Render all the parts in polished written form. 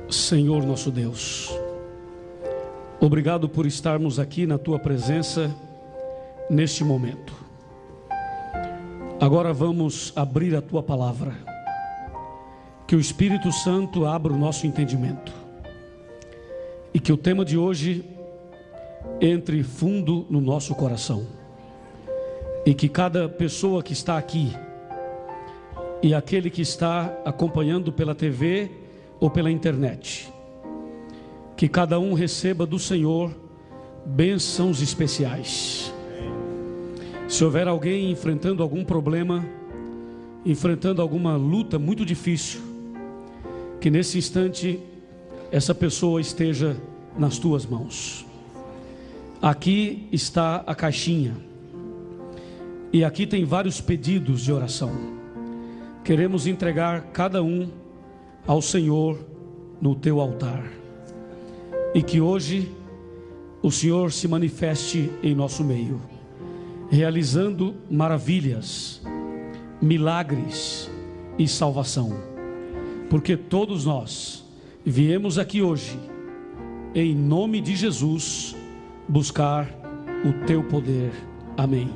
Senhor nosso Deus, obrigado por estarmos aqui na Tua presença neste momento. Agora vamos abrir a Tua palavra. Que o Espírito Santo abra o nosso entendimento e que o tema de hoje entre fundo no nosso coração, e que cada pessoa que está aqui e aquele que está acompanhando pela TV ou pela internet, que cada um receba do Senhor bênçãos especiais. Se houver alguém enfrentando algum problema, enfrentando alguma luta muito difícil, que nesse instante essa pessoa esteja nas Tuas mãos. Aqui está a caixinha e aqui tem vários pedidos de oração. Queremos entregar cada um ao Senhor no Teu altar, e que hoje o Senhor se manifeste em nosso meio, realizando maravilhas, milagres e salvação, porque todos nós viemos aqui hoje em nome de Jesus buscar o Teu poder. Amém.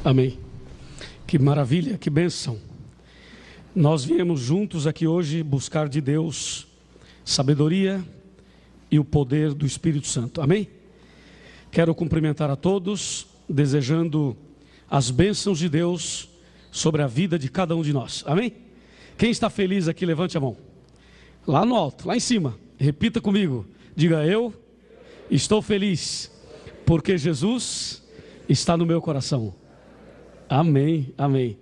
Amém. Que maravilha, que bênção. Nós viemos juntos aqui hoje buscar de Deus sabedoria e o poder do Espírito Santo. Amém? Quero cumprimentar a todos, desejando as bênçãos de Deus sobre a vida de cada um de nós. Amém? Quem está feliz aqui, levante a mão. Lá no alto, lá em cima. Repita comigo. Diga: eu estou feliz, porque Jesus está no meu coração. Amém, amém.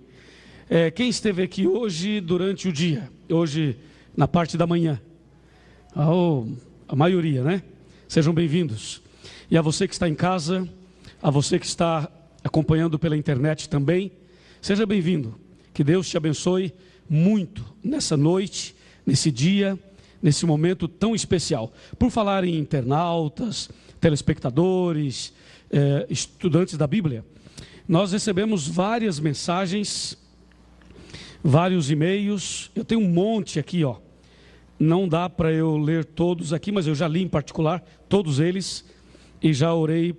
Quem esteve aqui hoje durante o dia, hoje na parte da manhã? A maioria, né? Sejam bem-vindos. E a você que está em casa, a você que está acompanhando pela internet também, seja bem-vindo. Que Deus te abençoe muito nessa noite, nesse dia, nesse momento tão especial. Por falar em internautas, telespectadores, estudantes da Bíblia, nós recebemos várias mensagens, vários e-mails. Eu tenho um monte aqui, ó. Não dá para eu ler todos aqui, mas eu já li em particular todos eles e já orei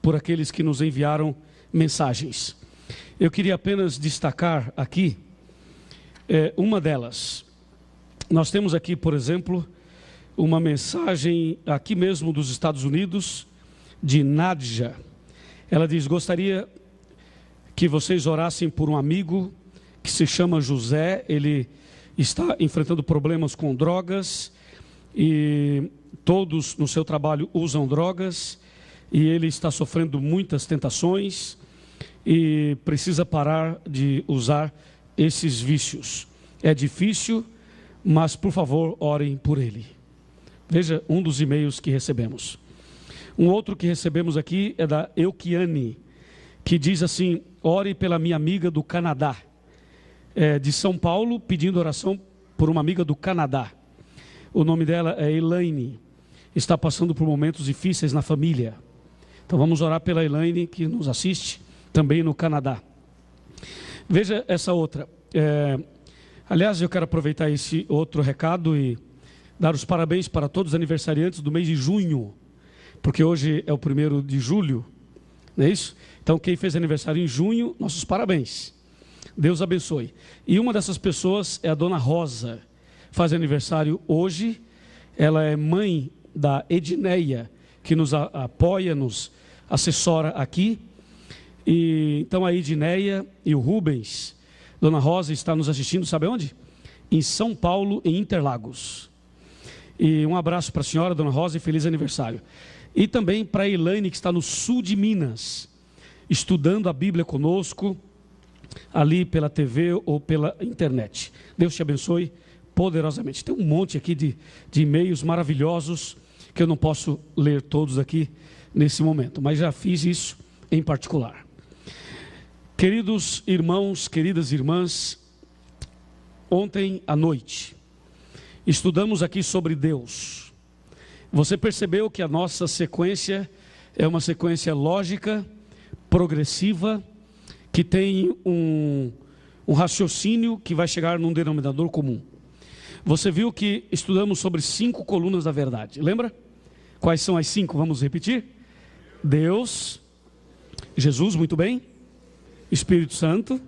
por aqueles que nos enviaram mensagens. Eu queria apenas destacar aqui uma delas. Nós temos aqui, por exemplo, uma mensagem aqui mesmo dos Estados Unidos, de Nadja. Ela diz: gostaria que vocês orassem por um amigo que se chama José. Ele está enfrentando problemas com drogas e todos no seu trabalho usam drogas, e ele está sofrendo muitas tentações e precisa parar de usar esses vícios. É difícil, mas por favor, orem por ele. Veja um dos e-mails que recebemos. Um outro que recebemos aqui é da Euquiane, que diz assim: ore pela minha amiga do Canadá, de São Paulo, pedindo oração por uma amiga do Canadá. O nome dela é Elaine, está passando por momentos difíceis na família. Então vamos orar pela Elaine, que nos assiste também no Canadá. Veja essa outra. Aliás, eu quero aproveitar esse outro recado e dar os parabéns para todos os aniversariantes do mês de junho, porque hoje é o 1º de julho, não é isso? Então quem fez aniversário em junho, nossos parabéns. Deus abençoe. E uma dessas pessoas é a dona Rosa, faz aniversário hoje. Ela é mãe da Edneia, que nos apoia, nos assessora aqui. E então a Edneia e o Rubens, dona Rosa está nos assistindo, sabe onde? Em São Paulo, em Interlagos. E um abraço para a senhora, dona Rosa, e feliz aniversário. E também para a Elaine, que está no sul de Minas, estudando a Bíblia conosco, ali pela TV ou pela internet. Deus te abençoe poderosamente. Tem um monte aqui de e-mails maravilhosos, que eu não posso ler todos aqui nesse momento, mas já fiz isso em particular. Queridos irmãos, queridas irmãs, ontem à noite estudamos aqui sobre Deus. Você percebeu que a nossa sequência é uma sequência lógica, progressiva, que tem um raciocínio que vai chegar num denominador comum. Você viu que estudamos sobre 5 colunas da verdade, lembra? Quais são as 5? Vamos repetir? Deus, Jesus, muito bem, Espírito Santo,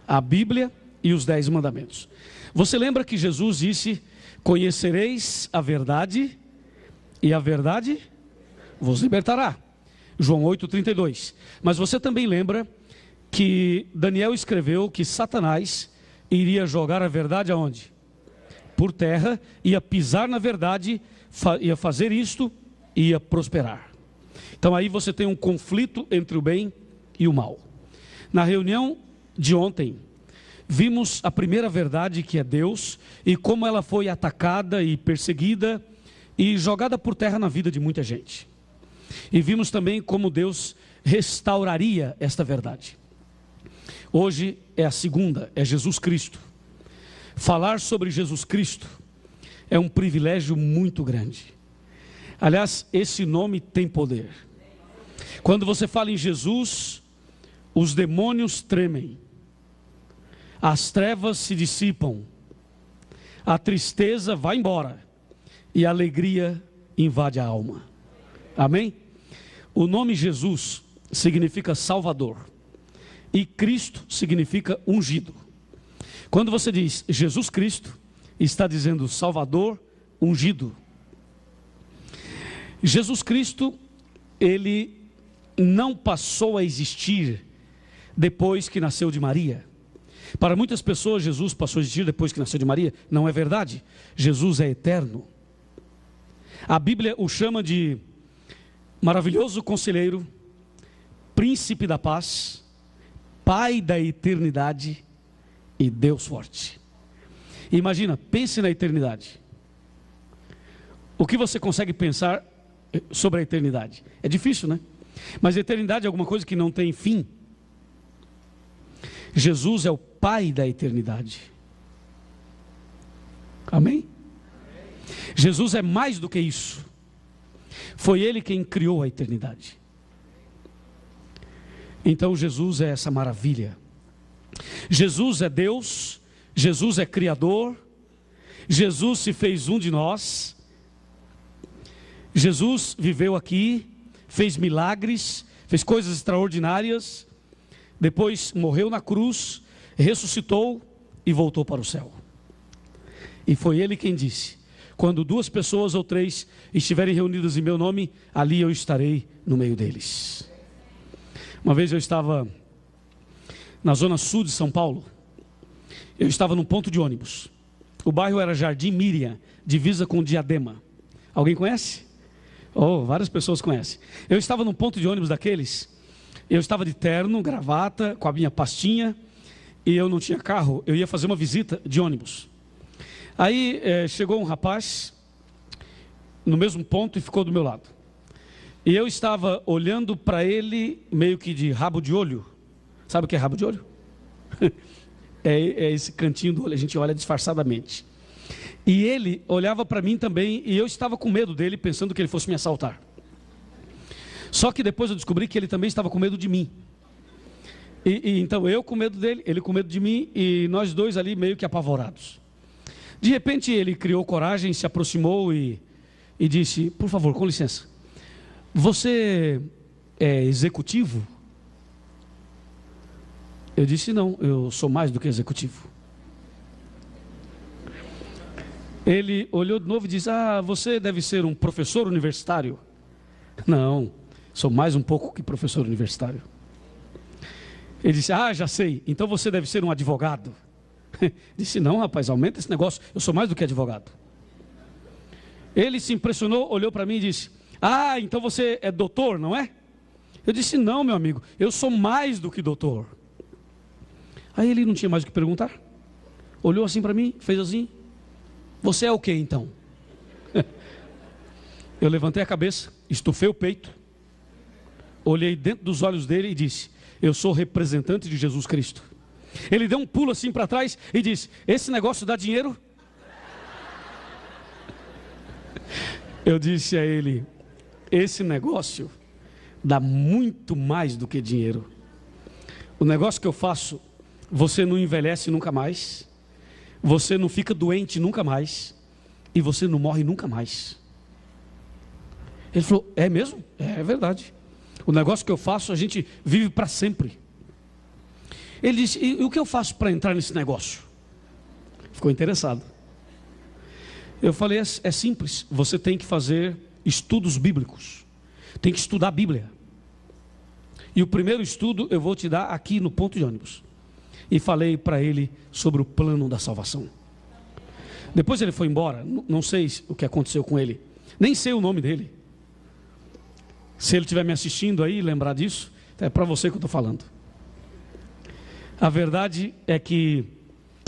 a Bíblia e os 10 mandamentos. Você lembra que Jesus disse: conhecereis a verdade e a verdade vos libertará. João 8,32. Mas você também lembra que Daniel escreveu que Satanás iria jogar a verdade aonde? Por terra, ia pisar na verdade, ia fazer isto, ia prosperar. Então aí você tem um conflito entre o bem e o mal. Na reunião de ontem, vimos a primeira verdade, que é Deus, e como ela foi atacada e perseguida e jogada por terra na vida de muita gente. E vimos também como Deus restauraria esta verdade. Hoje é a segunda, é Jesus Cristo. Falar sobre Jesus Cristo é um privilégio muito grande. Aliás, esse nome tem poder. Quando você fala em Jesus, os demônios tremem, as trevas se dissipam, a tristeza vai embora e a alegria invade a alma. Amém? O nome Jesus significa Salvador e Cristo significa ungido. Quando você diz Jesus Cristo, está dizendo Salvador ungido. Jesus Cristo, ele não passou a existir depois que nasceu de Maria. Para muitas pessoas, Jesus passou a existir depois que nasceu de Maria. Não é verdade. Jesus é eterno. A Bíblia o chama de maravilhoso conselheiro, príncipe da paz, Pai da eternidade e Deus forte. Imagina, pense na eternidade. O que você consegue pensar sobre a eternidade? É difícil, né? Mas a eternidade é alguma coisa que não tem fim. Jesus é o Pai da eternidade. Amém? Jesus é mais do que isso. Foi Ele quem criou a eternidade. Então Jesus é essa maravilha. Jesus é Deus, Jesus é Criador, Jesus se fez um de nós. Jesus viveu aqui, fez milagres, fez coisas extraordinárias, depois morreu na cruz, ressuscitou e voltou para o céu. E foi Ele quem disse: quando 2 pessoas ou 3 estiverem reunidas em meu nome, ali eu estarei no meio deles. Uma vez eu estava na zona sul de São Paulo. Eu estava num ponto de ônibus. O bairro era Jardim Miriam, divisa com Diadema. Alguém conhece? Oh, várias pessoas conhecem. Eu estava num ponto de ônibus daqueles, Eu estava de terno, gravata, com a minha pastinha, e eu não tinha carro, eu ia fazer uma visita de ônibus. Aí chegou um rapaz no mesmo ponto e ficou do meu lado. E eu estava olhando para ele meio que de rabo de olho. Sabe o que é rabo de olho? É esse cantinho do olho, a gente olha disfarçadamente. E ele olhava para mim também, e eu estava com medo dele, pensando que ele fosse me assaltar. Só que depois eu descobri que ele também estava com medo de mim. Então eu com medo dele, ele com medo de mim, e nós dois ali meio que apavorados. De repente ele criou coragem, se aproximou e disse: por favor, com licença, você é executivo? Eu disse: não, eu sou mais do que executivo. Ele olhou de novo e disse: ah, você deve ser um professor universitário. Não, sou mais um pouco que professor universitário. Ele disse: ah, já sei, então você deve ser um advogado. Disse: não, rapaz, aumenta esse negócio, eu sou mais do que advogado. Ele se impressionou, olhou para mim e disse: ah, então você é doutor, não é? Eu disse: não, meu amigo, eu sou mais do que doutor. Aí ele não tinha mais o que perguntar, olhou assim para mim, fez assim: você é o que então? Eu levantei a cabeça, estufei o peito, olhei dentro dos olhos dele e disse: eu sou representante de Jesus Cristo. Ele deu um pulo assim para trás e disse: esse negócio dá dinheiro? Eu disse a ele: esse negócio dá muito mais do que dinheiro. O negócio que eu faço, você não envelhece nunca mais, você não fica doente nunca mais, e você não morre nunca mais. Ele falou: é mesmo? É verdade. O negócio que eu faço, a gente vive para sempre. Ele disse: e o que eu faço para entrar nesse negócio? Ficou interessado. Eu falei: é simples, você tem que fazer estudos bíblicos, tem que estudar a Bíblia. E o primeiro estudo eu vou te dar aqui no ponto de ônibus. E falei para ele sobre o plano da salvação. Depois ele foi embora, não sei o que aconteceu com ele, nem sei o nome dele. Se ele estiver me assistindo aí, lembrar disso, é para você que eu estou falando. A verdade é que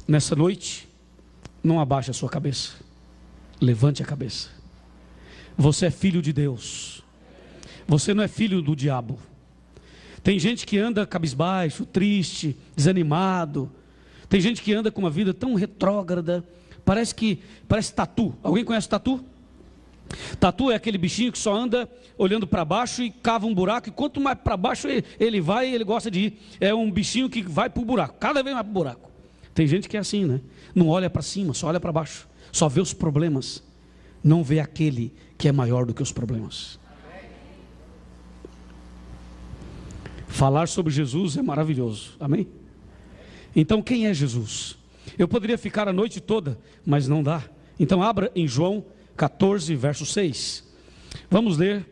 nessa noite, não abaixe a sua cabeça, levante a cabeça. Você é filho de Deus, você não é filho do diabo. Tem gente que anda cabisbaixo, triste, desanimado. Tem gente que anda com uma vida tão retrógrada, parece tatu. Alguém conhece tatu? Tatu é aquele bichinho que só anda olhando para baixo e cava um buraco, e quanto mais para baixo ele vai, ele gosta de ir. É um bichinho que vai para o buraco, cada vez mais para o buraco. Tem gente que é assim, né? Não olha para cima, só olha para baixo, só vê os problemas, não vê aquele que é maior do que os problemas. Falar sobre Jesus é maravilhoso, amém? Então quem é Jesus? Eu poderia ficar a noite toda, mas não dá. Então abra em João 14, verso 6. Vamos ler,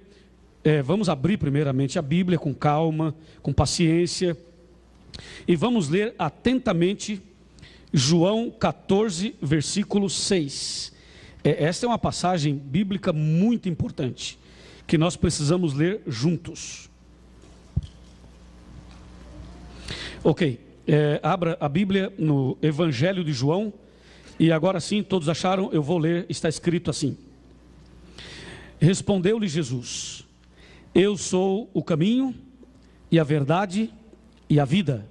vamos abrir primeiramente a Bíblia com calma, com paciência, e vamos ler atentamente João 14, versículo 6. Esta é uma passagem bíblica muito importante, que nós precisamos ler juntos. Ok, abra a Bíblia no Evangelho de João, e agora sim, todos acharam? Eu vou ler, está escrito assim: respondeu-lhe Jesus: eu sou o caminho e a verdade e a vida,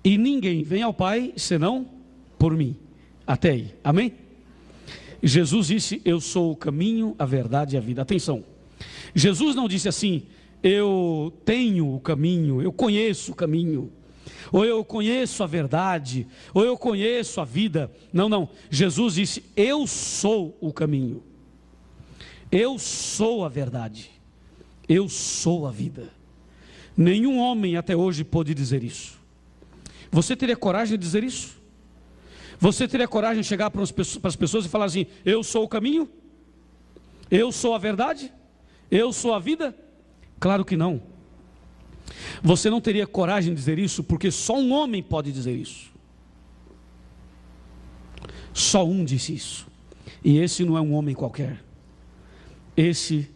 e ninguém vem ao Pai senão por mim. Até aí, amém? Jesus disse: eu sou o caminho, a verdade e a vida. Atenção, Jesus não disse assim: eu tenho o caminho, eu conheço o caminho, ou eu conheço a verdade, ou eu conheço a vida. Não, não, Jesus disse: eu sou o caminho, eu sou a verdade, eu sou a vida. Nenhum homem até hoje pôde dizer isso. Você teria coragem de dizer isso? Você teria coragem de chegar para as pessoas e falar assim: eu sou o caminho, eu sou a verdade, eu sou a vida? Claro que não. Você não teria coragem de dizer isso, porque só um homem pode dizer isso. Só um disse isso, e esse não é um homem qualquer. Esse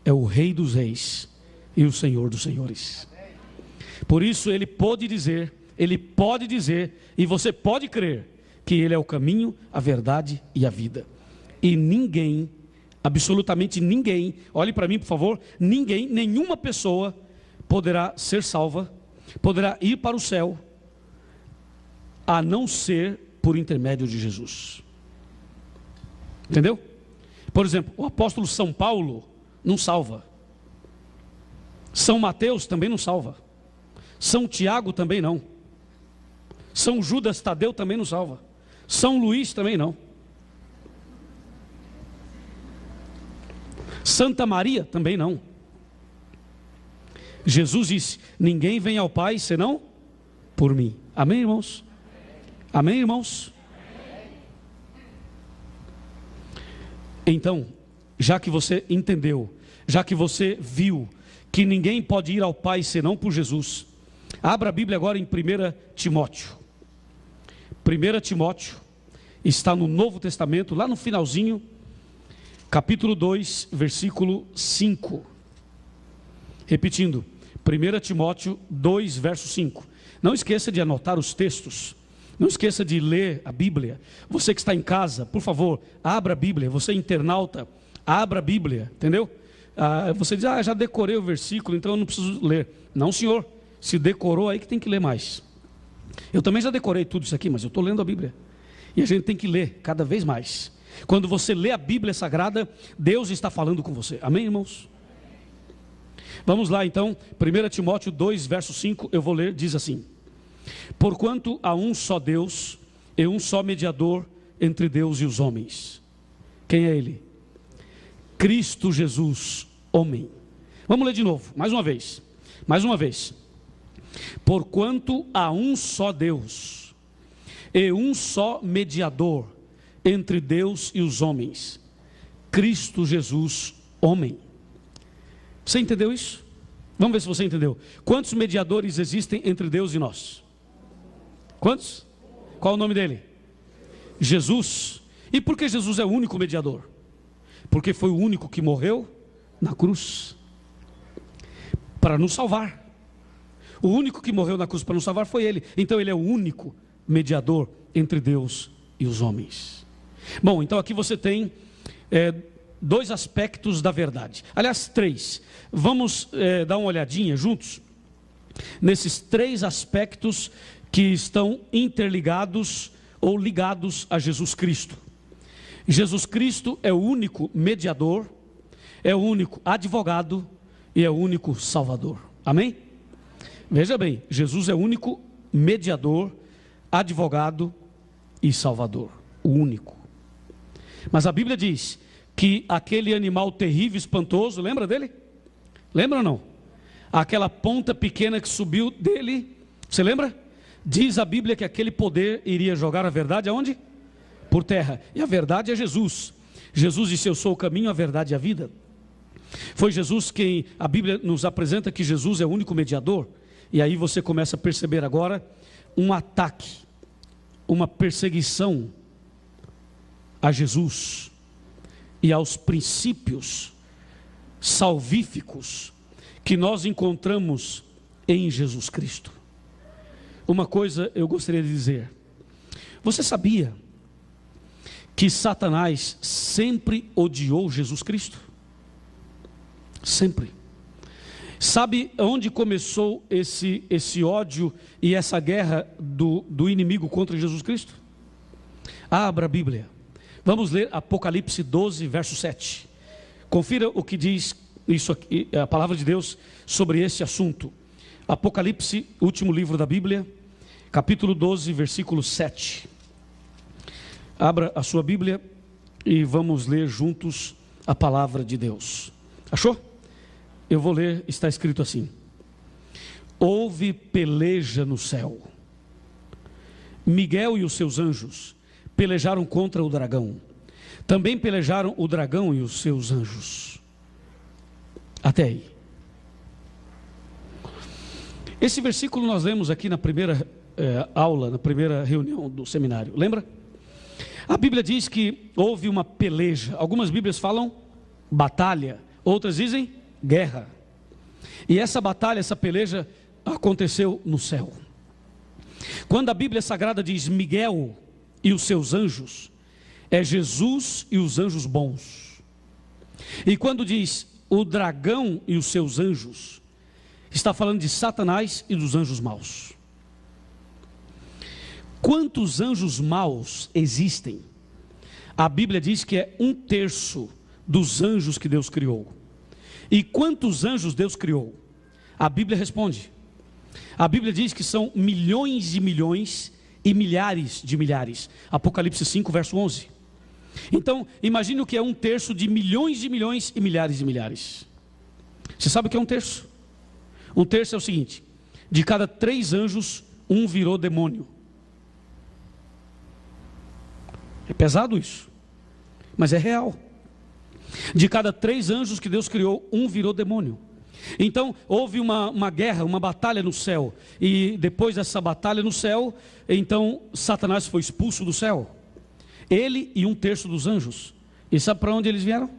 é o Rei dos Reis e o Senhor dos Senhores. Por isso ele pode dizer, e você pode crer, que ele é o caminho, a verdade e a vida. E ninguém, absolutamente ninguém, olhe para mim por favor, ninguém, nenhuma pessoa poderá ser salva, poderá ir para o céu, a não ser por intermédio de Jesus. Entendeu? Por exemplo, o apóstolo São Paulo não salva. São Mateus também não salva. São Tiago também não. São Judas Tadeu também não salva. São Luís também não. Santa Maria também não. Jesus disse: ninguém vem ao Pai senão por mim. Amém, irmãos? Amém, irmãos? Então, já que você entendeu, já que você viu que ninguém pode ir ao Pai senão por Jesus, abra a Bíblia agora em 1 Timóteo. 1 Timóteo está no Novo Testamento, lá no finalzinho, capítulo 2, versículo 5. Repetindo, 1 Timóteo 2, verso 5. Não esqueça de anotar os textos. Não esqueça de ler a Bíblia. Você que está em casa, por favor, abra a Bíblia. Você internauta, abra a Bíblia, entendeu? Você diz: já decorei o versículo, então eu não preciso ler. Não, senhor, se decorou, aí que tem que ler mais. Eu também já decorei tudo isso aqui, mas eu estou lendo a Bíblia. E a gente tem que ler cada vez mais. Quando você lê a Bíblia Sagrada, Deus está falando com você. Amém, irmãos? Vamos lá então, 1 Timóteo 2, verso 5, eu vou ler, diz assim: porquanto há um só Deus e um só mediador entre Deus e os homens. Quem é Ele? Cristo Jesus, homem. Vamos ler de novo, mais uma vez. Porquanto há um só Deus e um só mediador entre Deus e os homens, Cristo Jesus, homem. Você entendeu isso? Vamos ver se você entendeu. Quantos mediadores existem entre Deus e nós? Quantos? Qual o nome dele? Jesus. E por que Jesus é o único mediador? Porque foi o único que morreu na cruz para nos salvar. O único que morreu na cruz para nos salvar foi ele. Então ele é o único mediador entre Deus e os homens. Bom, então aqui você tem dois aspectos da verdade. Aliás, três. Vamos dar uma olhadinha juntos nesses três aspectos que estão interligados ou ligados a Jesus Cristo. Jesus Cristo é o único mediador, é o único advogado e é o único salvador. Amém? Veja bem, Jesus é o único mediador, advogado e salvador. O único. Mas a Bíblia diz que aquele animal terrível, espantoso, lembra dele? Lembra ou não? Aquela ponta pequena que subiu dele, você lembra? Diz a Bíblia que aquele poder iria jogar a verdade aonde? Por terra. E a verdade é Jesus. Jesus disse: eu sou o caminho, a verdade e a vida. Foi Jesus quem a Bíblia nos apresenta que Jesus é o único mediador. E aí você começa a perceber agora um ataque, uma perseguição a Jesus e aos princípios salvíficos que nós encontramos em Jesus Cristo. Uma coisa eu gostaria de dizer: você sabia que Satanás sempre odiou Jesus Cristo? Sempre. Sabe onde começou esse ódio e essa guerra do inimigo contra Jesus Cristo? Abra a Bíblia. Vamos ler Apocalipse 12, verso 7. Confira o que diz isso aqui, a palavra de Deus sobre esse assunto. Apocalipse, último livro da Bíblia, capítulo 12, versículo 7. Abra a sua Bíblia e vamos ler juntos a palavra de Deus. Achou? Eu vou ler, está escrito assim: houve peleja no céu. Miguel e os seus anjos pelejaram contra o dragão. Também pelejaram o dragão e os seus anjos. Até aí. Esse versículo nós lemos aqui na primeira aula, na primeira reunião do seminário. Lembra? A Bíblia diz que houve uma peleja. Algumas Bíblias falam batalha, outras dizem guerra. E essa batalha, essa peleja aconteceu no céu. Quando a Bíblia Sagrada diz Miguel e os seus anjos, é Jesus e os anjos bons. E quando diz o dragão e os seus anjos, está falando de Satanás e dos anjos maus. Quantos anjos maus existem? A Bíblia diz que é 1/3 dos anjos que Deus criou. E quantos anjos Deus criou? A Bíblia responde. A Bíblia diz que são milhões de milhões e milhares de milhares. Apocalipse 5, verso 11. Então, imagine o que é 1/3 de milhões e milhares de milhares. Você sabe o que é 1/3? 1/3 é o seguinte: de cada 3 anjos, um virou demônio. É pesado isso, mas é real. De cada 3 anjos que Deus criou, um virou demônio. Então houve uma guerra, uma batalha no céu. E depois dessa batalha no céu, então Satanás foi expulso do céu. Ele e 1/3 dos anjos. E sabe para onde eles vieram?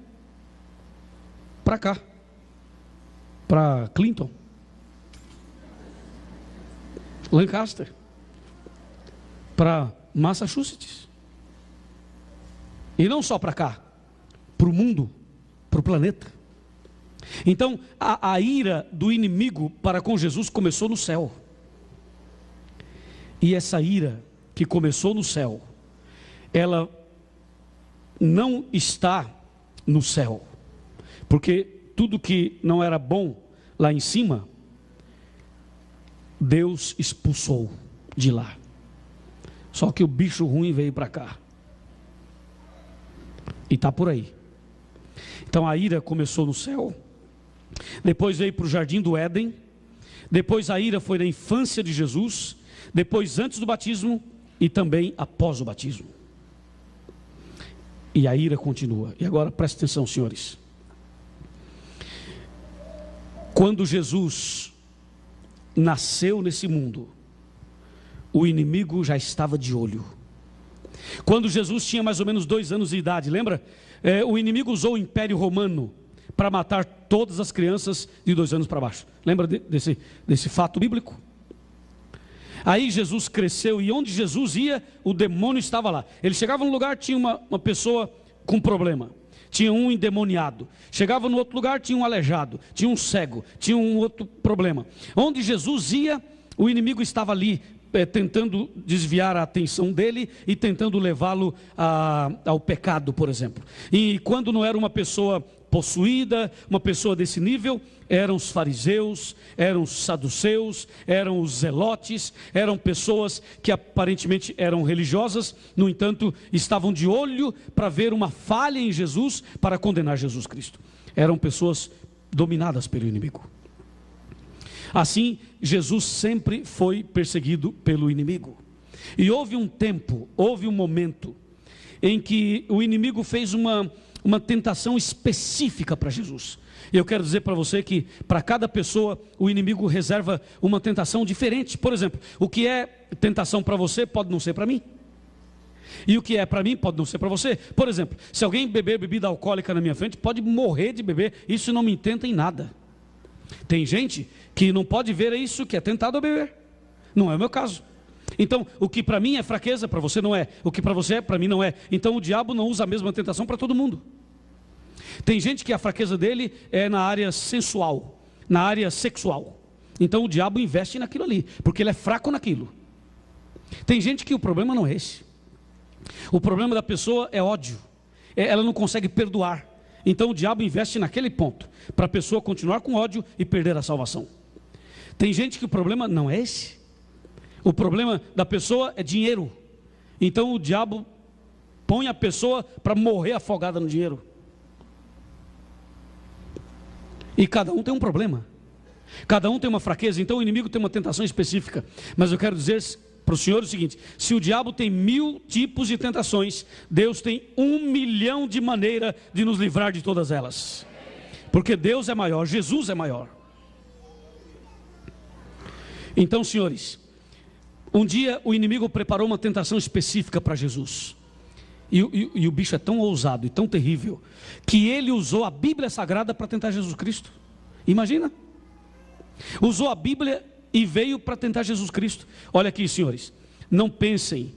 Para cá. Para Clinton, Lancaster, para Massachusetts. E não só para cá, para o mundo, para o planeta. Então a ira do inimigo para com Jesus começou no céu. E essa ira que começou no céu, ela não está no céu, porque tudo que não era bom lá em cima, Deus expulsou de lá. Só que o bicho ruim veio para cá. E está por aí. Então a ira começou no céu, depois veio para o jardim do Éden, depois a ira foi na infância de Jesus, depois antes do batismo e também após o batismo. E a ira continua. E agora preste atenção, senhores. Quando Jesus nasceu nesse mundo, o inimigo já estava de olho. Quando Jesus tinha mais ou menos 2 anos de idade, lembra? O inimigo usou o Império Romano para matar todas as crianças de 2 anos para baixo. Lembra desse fato bíblico? Aí Jesus cresceu e onde Jesus ia, o demônio estava lá. Ele chegava num lugar, tinha uma pessoa com problema. Tinha um endemoniado. Chegava no outro lugar, tinha um aleijado, tinha um cego, tinha um outro problema. Onde Jesus ia, o inimigo estava ali, tentando desviar a atenção dele e tentando levá-lo ao pecado, por exemplo. E quando não era uma pessoa possuída, uma pessoa desse nível, eram os fariseus, eram os saduceus, eram os zelotes, eram pessoas que aparentemente eram religiosas, no entanto estavam de olho para ver uma falha em Jesus, para condenar Jesus Cristo. Eram pessoas dominadas pelo inimigo. Assim, Jesus sempre foi perseguido pelo inimigo. E houve um tempo, houve um momento em que o inimigo fez uma tentação específica para Jesus. E eu quero dizer para você que para cada pessoa o inimigo reserva uma tentação diferente. Por exemplo, o que é tentação para você pode não ser para mim. E o que é para mim pode não ser para você. Por exemplo, se alguém beber bebida alcoólica na minha frente, pode morrer de beber. Isso não me tenta em nada. Tem gente que não pode ver isso, que é tentado a beber. Não é o meu caso. Então, o que para mim é fraqueza, para você não é. O que para você é, para mim não é. Então, o diabo não usa a mesma tentação para todo mundo. Tem gente que a fraqueza dele é na área sensual, na área sexual. Então, o diabo investe naquilo ali, porque ele é fraco naquilo. Tem gente que o problema não é esse. O problema da pessoa é ódio. Ela não consegue perdoar. Então, o diabo investe naquele ponto, para a pessoa continuar com ódio e perder a salvação. Tem gente que o problema não é esse. O problema da pessoa é dinheiro. Então o diabo põe a pessoa para morrer afogada no dinheiro. E cada um tem um problema. Cada um tem uma fraqueza. Então o inimigo tem uma tentação específica. Mas eu quero dizer para o senhor o seguinte: se o diabo tem 1000 tipos de tentações, Deus tem 1 milhão de maneiras de nos livrar de todas elas. Porque Deus é maior, Jesus é maior. Então, senhores, um dia o inimigo preparou uma tentação específica para Jesus. E o bicho é tão ousado e tão terrível, que ele usou a Bíblia Sagrada para tentar Jesus Cristo. Imagina. Usou a Bíblia e veio para tentar Jesus Cristo. Olha aqui, senhores, não pensem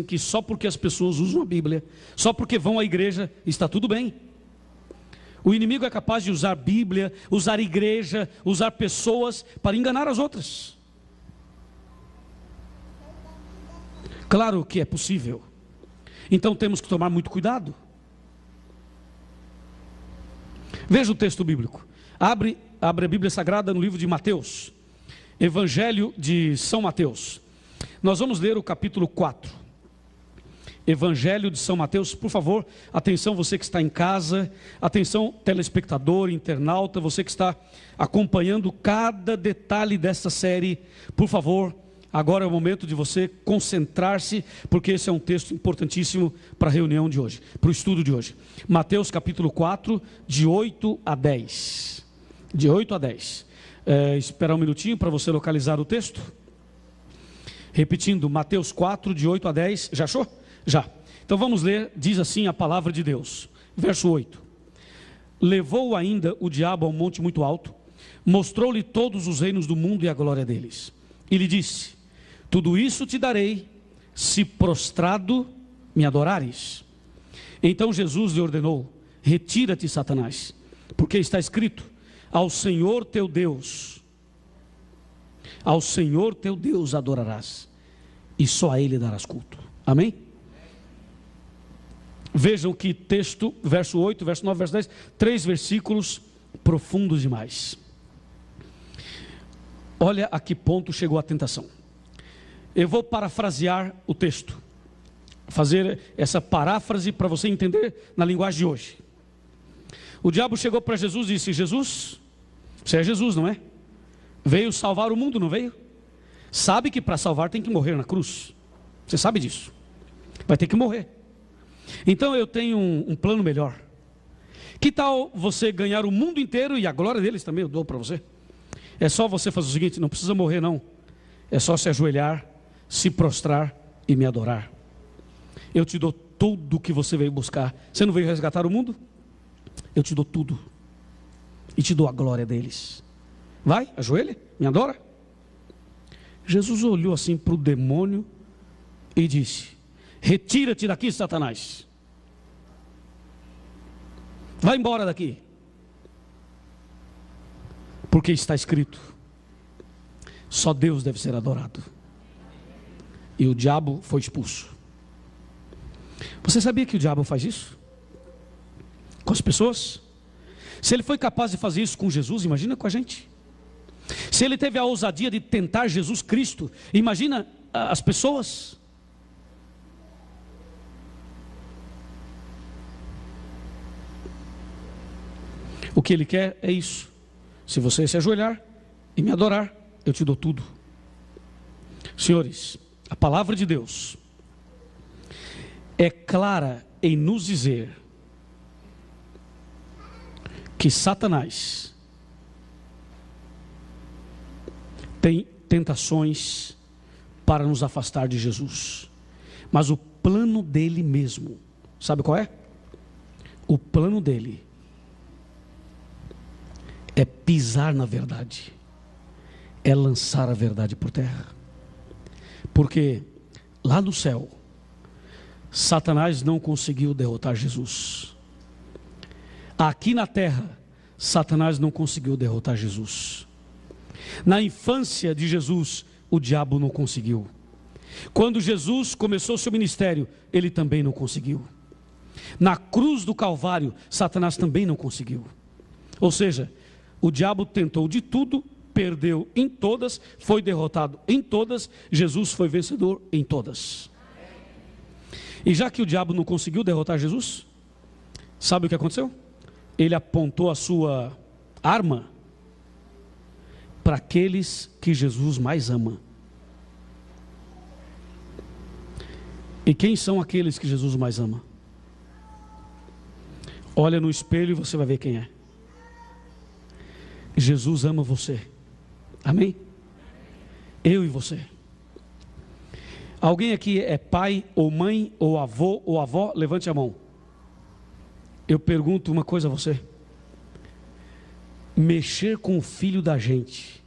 que só porque as pessoas usam a Bíblia, só porque vão à igreja, está tudo bem. O inimigo é capaz de usar a Bíblia, usar a igreja, usar pessoas para enganar as outras. Claro que é possível. Então temos que tomar muito cuidado. Veja o texto bíblico. Abre a Bíblia Sagrada no livro de Mateus. Evangelho de São Mateus. Nós vamos ler o capítulo 4. Evangelho de São Mateus, por favor, atenção você que está em casa, atenção telespectador, internauta, você que está acompanhando cada detalhe dessa série, por favor, agora é o momento de você concentrar-se, porque esse é um texto importantíssimo para a reunião de hoje, para o estudo de hoje. Mateus capítulo 4, de 8 a 10. De 8 a 10. Esperar um minutinho para você localizar o texto. Repetindo, Mateus 4, de 8 a 10. Já achou? Já. Então vamos ler, diz assim a palavra de Deus. Verso 8. Levou ainda o diabo a um monte muito alto, mostrou-lhe todos os reinos do mundo e a glória deles. E lhe disse: tudo isso te darei, se prostrado me adorares. Então Jesus lhe ordenou: retira-te, Satanás, porque está escrito: ao Senhor teu Deus adorarás, e só a Ele darás culto. Amém? Vejam que texto, verso 8, verso 9, verso 10, 3 versículos profundos demais. Olha a que ponto chegou a tentação. Eu vou parafrasear o texto, fazer essa paráfrase para você entender na linguagem de hoje. O diabo chegou para Jesus e disse: Jesus, você é Jesus, não é? Veio salvar o mundo, não veio? Sabe que para salvar tem que morrer na cruz. Você sabe disso. Vai ter que morrer. Então eu tenho um plano melhor. Que tal você ganhar o mundo inteiro e a glória deles também eu dou para você? É só você fazer o seguinte: não precisa morrer não. É só se ajoelhar, se prostrar e me adorar. Eu te dou tudo o que você veio buscar. Você não veio resgatar o mundo? Eu te dou tudo. E te dou a glória deles. Vai, ajoelha, me adora. Jesus olhou assim para o demônio e disse: retira-te daqui, Satanás. Vai embora daqui. Porque está escrito: só Deus deve ser adorado. E o diabo foi expulso. Você sabia que o diabo faz isso com as pessoas? Se ele foi capaz de fazer isso com Jesus, imagina com a gente. Se ele teve a ousadia de tentar Jesus Cristo, imagina as pessoas. O que ele quer é isso: se você se ajoelhar e me adorar, eu te dou tudo. Senhores, a palavra de Deus é clara em nos dizer que Satanás tem tentações para nos afastar de Jesus, mas o plano dele mesmo, sabe qual é? O plano dele é pisar na verdade, é lançar a verdade por terra. Porque lá no céu, Satanás não conseguiu derrotar Jesus. Aqui na terra, Satanás não conseguiu derrotar Jesus. Na infância de Jesus, o diabo não conseguiu. Quando Jesus começou seu ministério, ele também não conseguiu. Na cruz do Calvário, Satanás também não conseguiu. Ou seja, o diabo tentou de tudo, perdeu em todas, foi derrotado em todas, Jesus foi vencedor em todas. E já que o diabo não conseguiu derrotar Jesus, sabe o que aconteceu? Ele apontou a sua arma para aqueles que Jesus mais ama. E quem são aqueles que Jesus mais ama? Olha no espelho e você vai ver quem é. Jesus ama você. Amém? Eu e você. Alguém aqui é pai, ou mãe, ou avô, ou avó? Levante a mão. Eu pergunto uma coisa a você: mexer com o filho da gente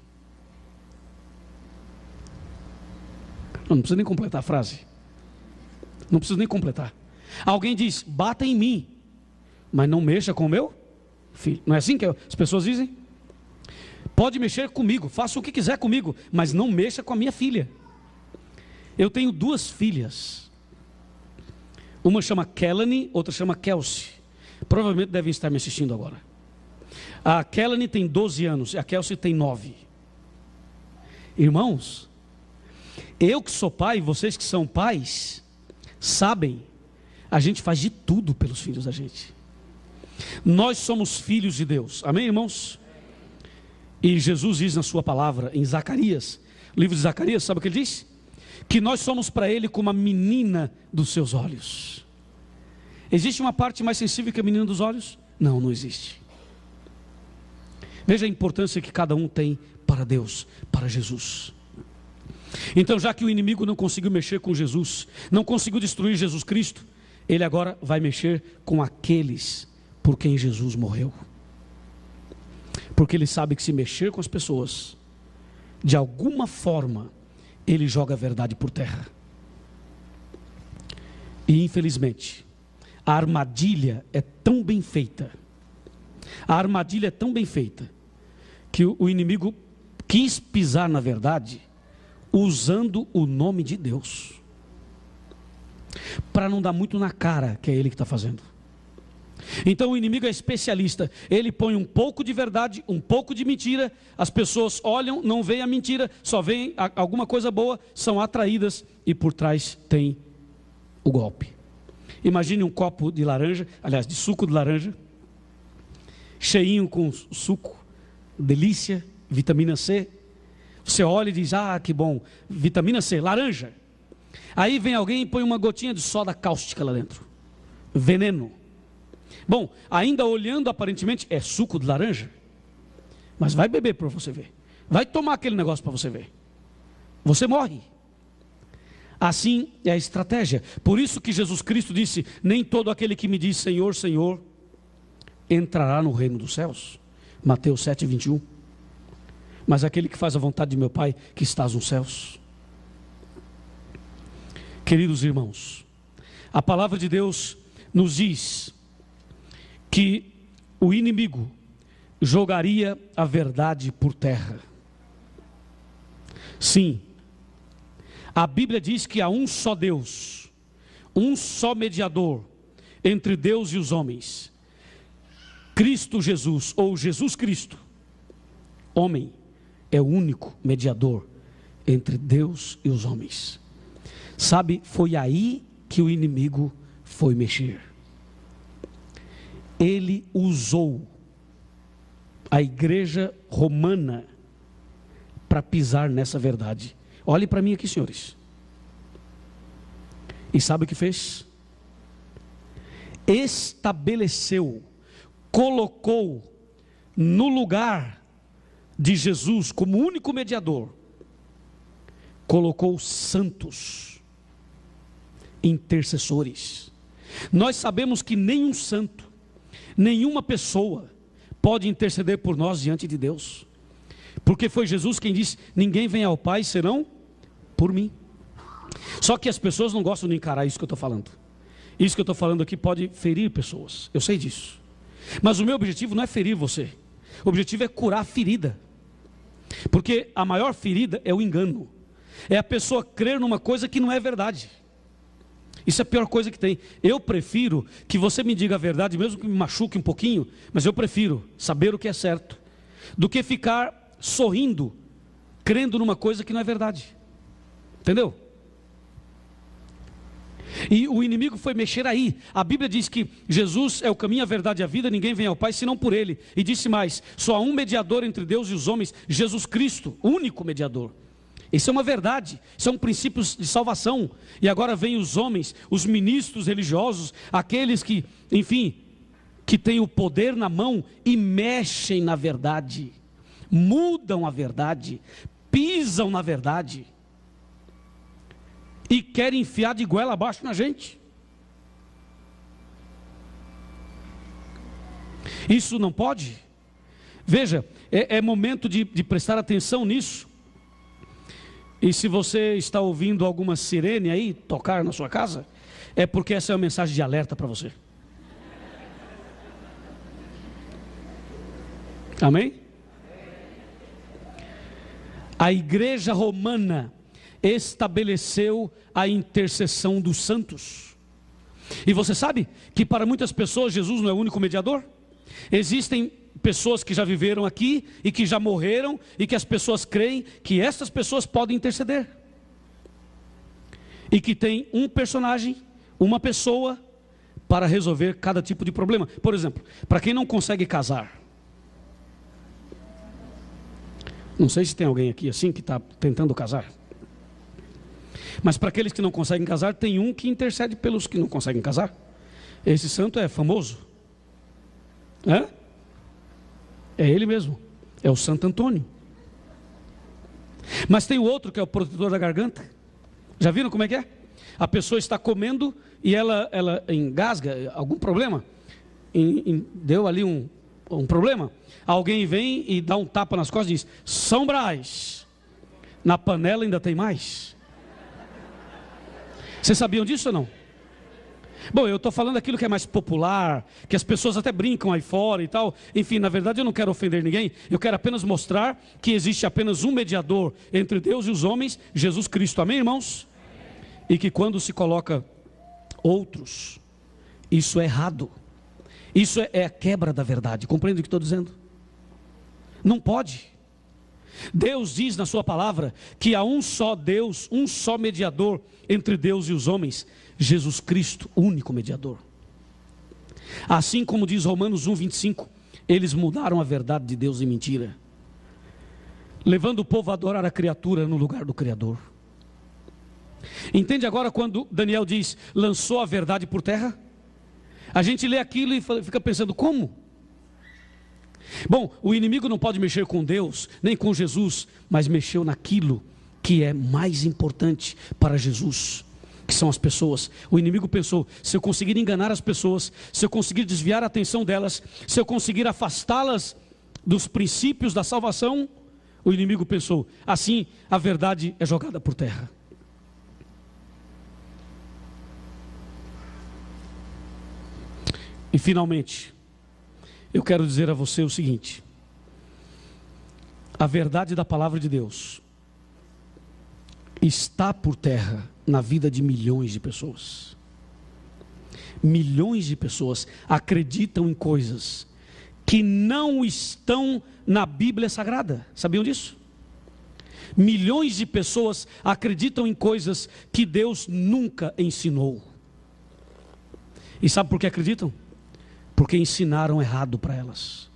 Não precisa nem completar a frase. Não precisa nem completar. Alguém diz, bata em mim, mas não mexa com o meu filho. Não é assim que as pessoas dizem? Pode mexer comigo, faça o que quiser comigo, mas não mexa com a minha filha. Eu tenho 2 filhas. Uma chama Kelly, outra chama Kelsey. Provavelmente devem estar me assistindo agora. A Kelly tem 12 anos e a Kelsey tem 9. Irmãos, eu que sou pai, vocês que são pais, sabem, a gente faz de tudo pelos filhos da gente. Nós somos filhos de Deus, amém, irmãos? E Jesus diz na sua palavra, em Zacarias, livro de Zacarias, sabe o que ele diz? Que nós somos para ele como a menina dos seus olhos. Existe uma parte mais sensível que a menina dos olhos? Não, não existe. Veja a importância que cada um tem para Deus, para Jesus. Então, já que o inimigo não conseguiu mexer com Jesus, não conseguiu destruir Jesus Cristo, ele agora vai mexer com aqueles por quem Jesus morreu. Porque ele sabe que se mexer com as pessoas, de alguma forma, ele joga a verdade por terra. E infelizmente, a armadilha é tão bem feita, que o inimigo quis pisar na verdade, usando o nome de Deus, para não dar muito na cara que é ele que está fazendo. Então o inimigo é especialista, ele põe um pouco de verdade, um pouco de mentira, as pessoas olham, não veem a mentira, só veem alguma coisa boa, são atraídas e por trás tem o golpe. Imagine um copo de laranja, aliás, de suco de laranja, cheinho com suco, delícia, vitamina C. Você olha e diz, ah, que bom, vitamina C, laranja. Aí vem alguém e põe uma gotinha de soda cáustica lá dentro, veneno. Bom, ainda olhando aparentemente é suco de laranja, mas vai beber para você ver, vai tomar aquele negócio para você ver, você morre. Assim é a estratégia. Por isso que Jesus Cristo disse, nem todo aquele que me diz Senhor, Senhor, entrará no reino dos céus. Mateus 7:21. Mas aquele que faz a vontade de meu Pai que estás nos céus. Queridos irmãos, a palavra de Deus nos diz que o inimigo jogaria a verdade por terra. Sim, a Bíblia diz que há um só Deus, um só mediador entre Deus e os homens, Cristo Jesus, ou Jesus Cristo, homem, é o único mediador entre Deus e os homens. Sabe, foi aí que o inimigo foi mexer. Ele usou a igreja romana para pisar nessa verdade. Olhe para mim aqui, senhores. E sabe o que fez? Estabeleceu, colocou no lugar de Jesus como único mediador, colocou santos, intercessores. Nós sabemos que nenhum santo, nenhuma pessoa pode interceder por nós diante de Deus, porque foi Jesus quem disse, ninguém vem ao Pai senão por mim. Só que as pessoas não gostam de encarar isso que eu estou falando. Isso que eu estou falando aqui pode ferir pessoas, eu sei disso, mas o meu objetivo não é ferir você, o objetivo é curar a ferida, porque a maior ferida é o engano, é a pessoa crer numa coisa que não é verdade. Isso é a pior coisa que tem. Eu prefiro que você me diga a verdade, mesmo que me machuque um pouquinho, mas eu prefiro saber o que é certo, do que ficar sorrindo, crendo numa coisa que não é verdade. Entendeu? E o inimigo foi mexer aí. A Bíblia diz que Jesus é o caminho, a verdade e a vida, ninguém vem ao Pai senão por Ele. E disse mais, só há um mediador entre Deus e os homens, Jesus Cristo, único mediador. Isso é uma verdade, são princípios de salvação. E agora vem os homens, os ministros religiosos, aqueles que, enfim, que têm o poder na mão e mexem na verdade, mudam a verdade, pisam na verdade e querem enfiar de goela abaixo na gente. Isso não pode. Veja, é momento de prestar atenção nisso. E se você está ouvindo alguma sirene aí tocar na sua casa, é porque essa é uma mensagem de alerta para você. Amém? A igreja romana estabeleceu a intercessão dos santos. E você sabe que para muitas pessoas Jesus não é o único mediador? Existem pessoas que já viveram aqui e que já morreram e que as pessoas creem que essas pessoas podem interceder. E que tem um personagem, uma pessoa para resolver cada tipo de problema. Por exemplo, para quem não consegue casar. Não sei se tem alguém aqui assim que está tentando casar. Mas para aqueles que não conseguem casar, tem um que intercede pelos que não conseguem casar. Esse santo é famoso. É ele mesmo. É o Santo Antônio. Mas tem o outro que é o protetor da garganta. Já viram como é que é? A pessoa está comendo e ela engasga, algum problema. Deu ali um problema. Alguém vem e dá um tapa nas costas e diz: São Brás, na panela ainda tem mais. Vocês sabiam disso ou não? Bom, eu estou falando aquilo que é mais popular, que as pessoas até brincam aí fora e tal. Enfim, na verdade eu não quero ofender ninguém. Eu quero apenas mostrar que existe apenas um mediador entre Deus e os homens, Jesus Cristo. Amém, irmãos? E que quando se coloca outros, isso é errado. Isso é a quebra da verdade. Compreende o que estou dizendo? Não pode. Deus diz na sua palavra que há um só Deus, um só mediador entre Deus e os homens, Jesus Cristo, único mediador. Assim como diz Romanos 1:25, eles mudaram a verdade de Deus em mentira, levando o povo a adorar a criatura no lugar do Criador. Entende agora quando Daniel diz, lançou a verdade por terra? A gente lê aquilo e fica pensando, como? Bom, o inimigo não pode mexer com Deus, nem com Jesus, mas mexeu naquilo que é mais importante para Jesus, que são as pessoas. O inimigo pensou, se eu conseguir enganar as pessoas, se eu conseguir desviar a atenção delas, se eu conseguir afastá-las dos princípios da salvação, o inimigo pensou, assim a verdade é jogada por terra. E finalmente, eu quero dizer a você o seguinte: a verdade da palavra de Deus está por terra na vida de milhões de pessoas. Milhões de pessoas acreditam em coisas que não estão na Bíblia Sagrada. Sabiam disso? Milhões de pessoas acreditam em coisas que Deus nunca ensinou. E sabe por que acreditam? Porque ensinaram errado para elas.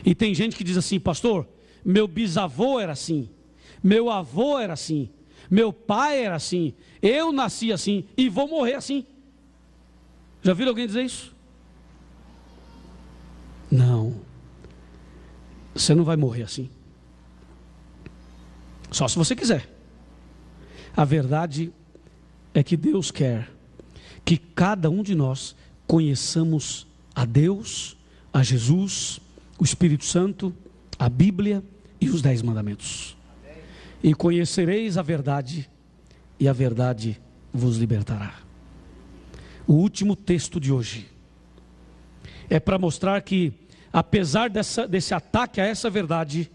E tem gente que diz assim, pastor, meu bisavô era assim, meu avô era assim, meu pai era assim, eu nasci assim e vou morrer assim. Já viram alguém dizer isso? Não, você não vai morrer assim, só se você quiser. A verdade é que Deus quer que cada um de nós conheçamos a Deus, a Jesus, o Espírito Santo, a Bíblia e os 10 mandamentos. E conhecereis a verdade, e a verdade vos libertará. O último texto de hoje é para mostrar que, apesar desse ataque a essa verdade,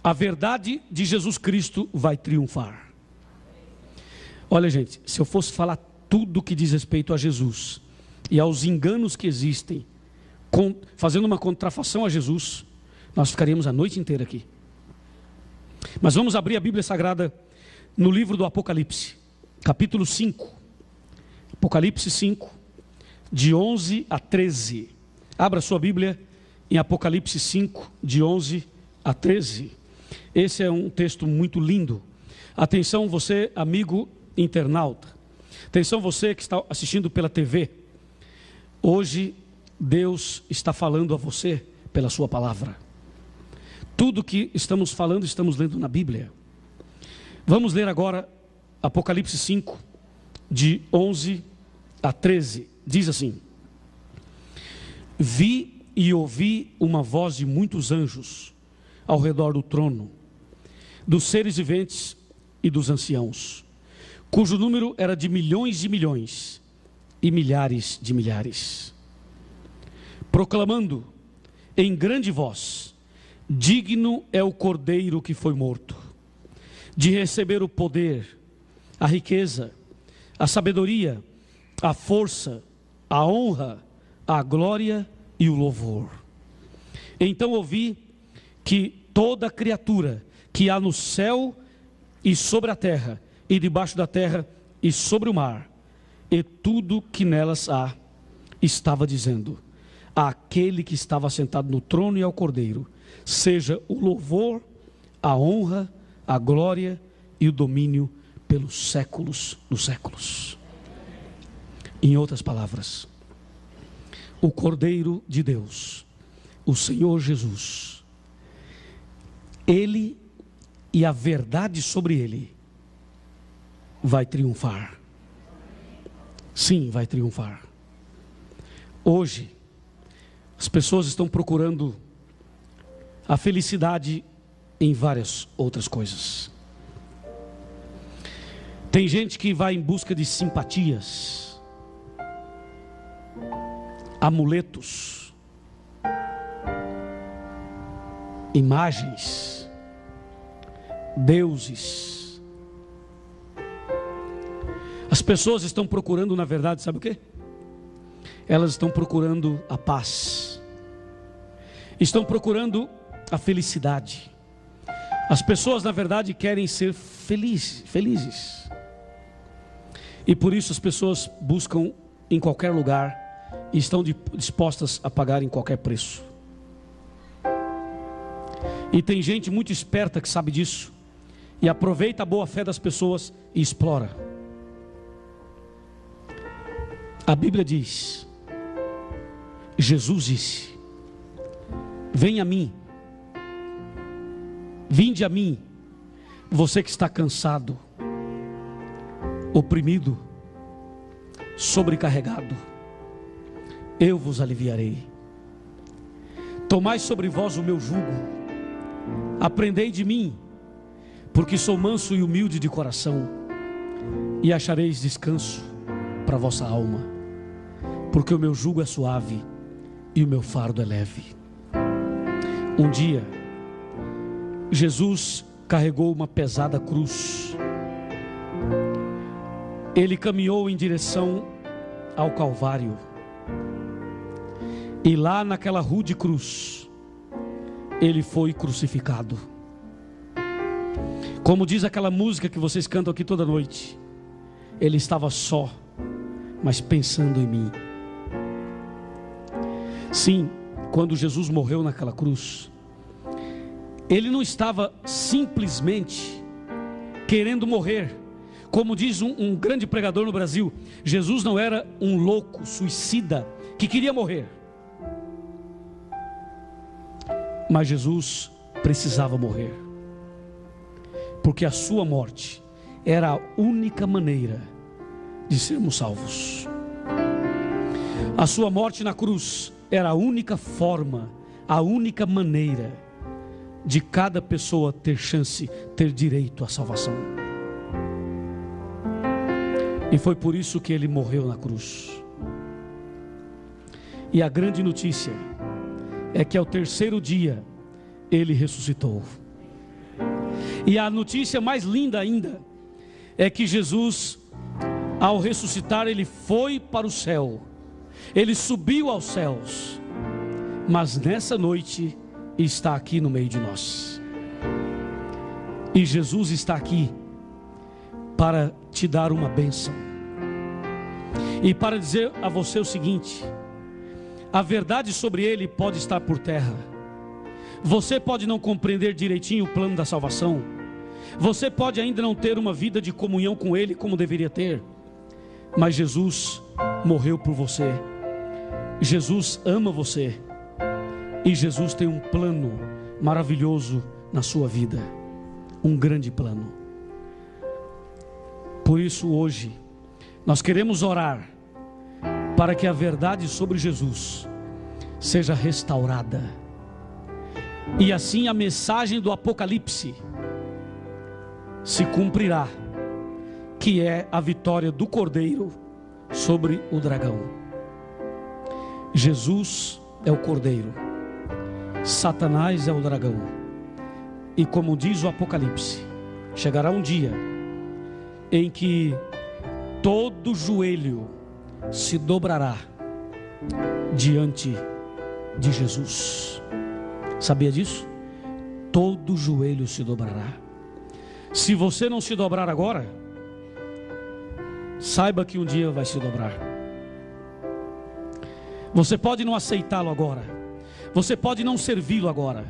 a verdade de Jesus Cristo vai triunfar. Olha, gente, se eu fosse falar tudo que diz respeito a Jesus e aos enganos que existem, fazendo uma contrafação a Jesus, nós ficaríamos a noite inteira aqui. Mas vamos abrir a Bíblia Sagrada no livro do Apocalipse, capítulo 5. Apocalipse 5, de 11 a 13. Abra sua Bíblia em Apocalipse 5, de 11 a 13. Esse é um texto muito lindo. Atenção você, amigo internauta. Atenção você que está assistindo pela TV. Hoje Deus está falando a você pela sua palavra. Tudo que estamos falando, estamos lendo na Bíblia. Vamos ler agora Apocalipse 5, de 11 a 13. Diz assim: Vi e ouvi uma voz de muitos anjos ao redor do trono, dos seres viventes e dos anciãos, cujo número era de milhões e milhões e milhares de milhares, proclamando em grande voz: digno é o Cordeiro que foi morto, de receber o poder, a riqueza, a sabedoria, a força, a honra, a glória e o louvor. Então ouvi que toda criatura que há no céu e sobre a terra, e debaixo da terra e sobre o mar, e tudo que nelas há, estava dizendo: àquele que estava sentado no trono e ao Cordeiro, seja o louvor, a honra, a glória e o domínio pelos séculos dos séculos. Em outras palavras, o Cordeiro de Deus, o Senhor Jesus, Ele e a verdade sobre Ele vai triunfar. Sim, vai triunfar. Hoje, as pessoas estão procurando a felicidade em várias outras coisas. Tem gente que vai em busca de simpatias, amuletos, imagens, deuses. As pessoas estão procurando, na verdade, sabe o quê? Elas estão procurando a paz, estão procurando a felicidade. As pessoas, na verdade, querem ser felizes. E por isso as pessoas buscam em qualquer lugar e estão dispostas a pagar em qualquer preço. E tem gente muito esperta que sabe disso e aproveita a boa fé das pessoas e explora. A Bíblia diz, Jesus disse: venha a mim, vinde a mim, você que está cansado, oprimido, sobrecarregado, eu vos aliviarei. Tomai sobre vós o meu jugo, aprendei de mim, porque sou manso e humilde de coração, e achareis descanso para a vossa alma, porque o meu jugo é suave e o meu fardo é leve. Um dia, Jesus carregou uma pesada cruz. Ele caminhou em direção ao Calvário. E lá naquela rude cruz, ele foi crucificado. Como diz aquela música que vocês cantam aqui toda noite, ele estava só, mas pensando em mim. Sim, quando Jesus morreu naquela cruz, ele não estava simplesmente querendo morrer. Como diz um grande pregador no Brasil, Jesus não era um louco, suicida, que queria morrer. Mas Jesus precisava morrer, porque a sua morte era a única maneira de sermos salvos. A sua morte na cruz era a única forma, a única maneira de cada pessoa ter chance, ter direito à salvação. E foi por isso que ele morreu na cruz. E a grande notícia é que ao terceiro dia ele ressuscitou. E a notícia mais linda ainda é que Jesus, ao ressuscitar, ele foi para o céu, ele subiu aos céus, mas nessa noite está aqui no meio de nós. E Jesus está aqui para te dar uma bênção e para dizer a você o seguinte: a verdade sobre ele pode estar por terra. Você pode não compreender direitinho o plano da salvação, você pode ainda não ter uma vida de comunhão com ele como deveria ter, mas Jesus morreu por você, Jesus ama você, e Jesus tem um plano maravilhoso na sua vida, um grande plano. Por isso hoje nós queremos orar para que a verdade sobre Jesus seja restaurada, e assim a mensagem do Apocalipse se cumprirá, que é a vitória do Cordeiro sobre o dragão. Jesus é o Cordeiro, Satanás é o dragão. E como diz o Apocalipse, chegará um dia em que todo joelho se dobrará diante de Jesus. Sabia disso? Todo joelho se dobrará. Se você não se dobrar agora, saiba que um dia vai se dobrar. Você pode não aceitá-lo agora, você pode não servi-lo agora,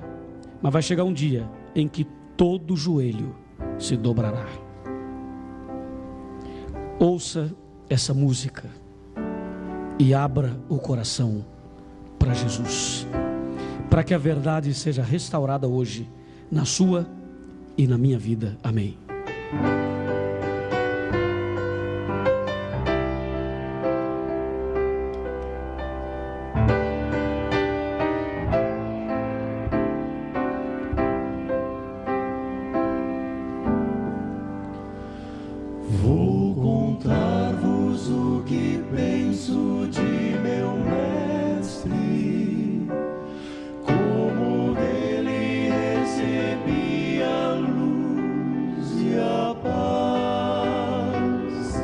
mas vai chegar um dia em que todo joelho se dobrará. Ouça essa música e abra o coração para Jesus, para que a verdade seja restaurada hoje na sua e na minha vida. Amém. Vou contar-vos o que penso de meu mestre, como dele recebi a luz e a paz.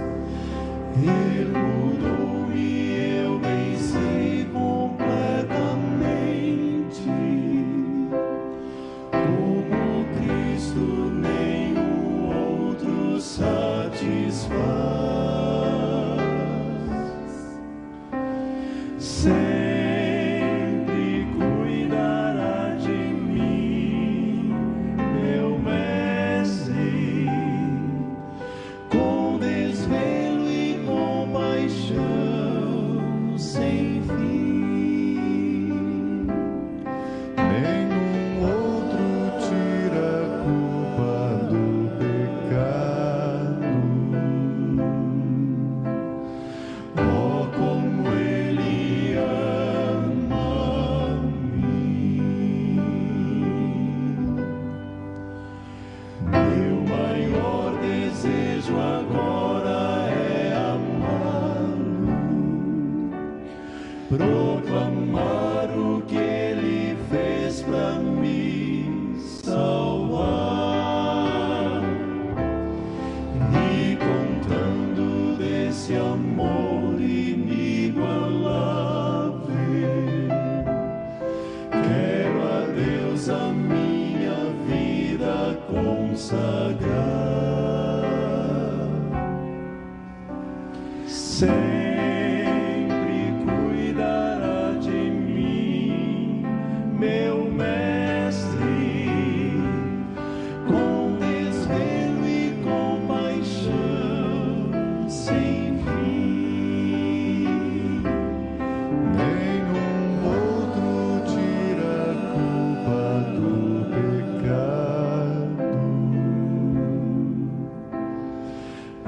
Ele mudou-me, eu bem sei completamente, como Cristo nenhum outro satisfaz. Sempre cuidará de mim, meu mestre, com desvelo e compaixão sem fim. Nenhum outro tira a culpa do pecado. Oh, como Ele ama mim. Meu maior desejo agora é amá-lo, proclamar o que Ele fez pra me salvar, e contando desse amor inigualável, quero a Deus a minha vida consagrar. Sempre cuidará de mim, meu mestre, com desvelo e compaixão sem fim. Nenhum outro tira a culpa do pecado.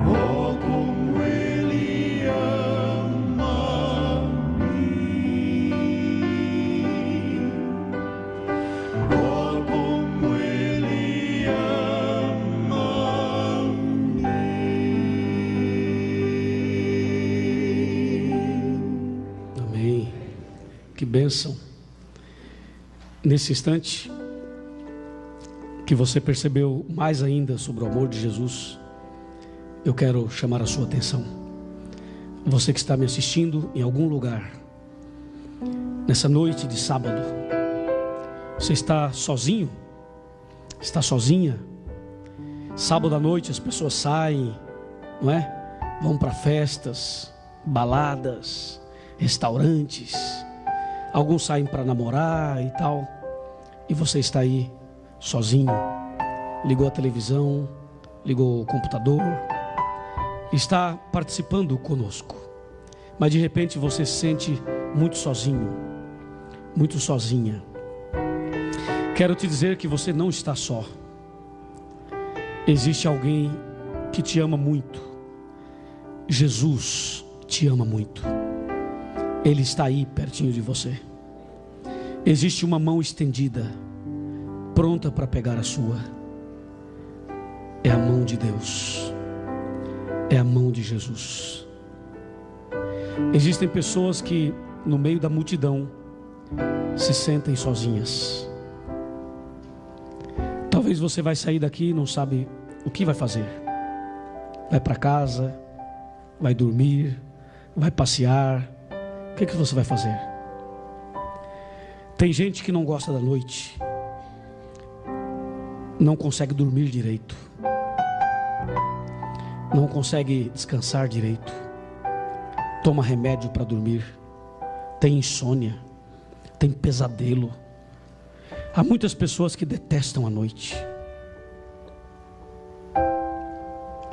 Oh, como Ele ama mim. Oh, como Ele ama mim. Amém. Que bênção. Nesse instante que você percebeu mais ainda sobre o amor de Jesus, eu quero chamar a sua atenção. Você que está me assistindo em algum lugar, nessa noite de sábado, você está sozinho? Está sozinha? Sábado à noite as pessoas saem, não é? Vão para festas, baladas, restaurantes. Alguns saem para namorar e tal. E você está aí sozinho. Ligou a televisão, ligou o computador, está participando conosco. Mas de repente você se sente muito sozinho, muito sozinha. Quero te dizer que você não está só. Existe alguém que te ama muito. Jesus te ama muito. Ele está aí pertinho de você. Existe uma mão estendida, pronta para pegar a sua. é a mão de Deus, é a mão de Jesus. Existem pessoas que no meio da multidão se sentem sozinhas. Talvez você vai sair daqui e não sabe o que vai fazer. Vai para casa, vai dormir, vai passear. O que você vai fazer? Tem gente que não gosta da noite, não consegue dormir direito, não consegue descansar direito, toma remédio para dormir, tem insônia, tem pesadelo. Há muitas pessoas que detestam a noite.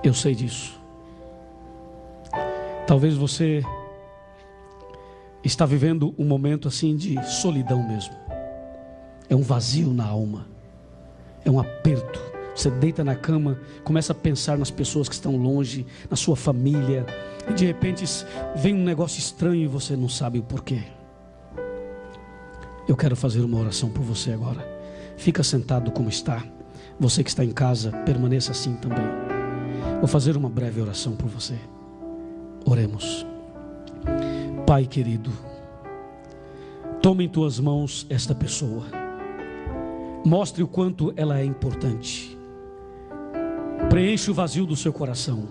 Eu sei disso. Talvez você está vivendo um momento assim de solidão mesmo. É um vazio na alma, é um aperto. Você deita na cama, começa a pensar nas pessoas que estão longe, na sua família, e de repente vem um negócio estranho e você não sabe o porquê. Eu quero fazer uma oração por você agora. Fica sentado como está. Você que está em casa, permaneça assim também. Vou fazer uma breve oração por você. Oremos. Pai querido, toma em tuas mãos esta pessoa. Mostre o quanto ela é importante. Preencha o vazio do seu coração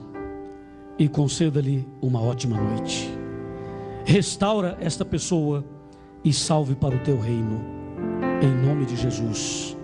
e conceda-lhe uma ótima noite. Restaura esta pessoa e salve para o teu reino, em nome de Jesus.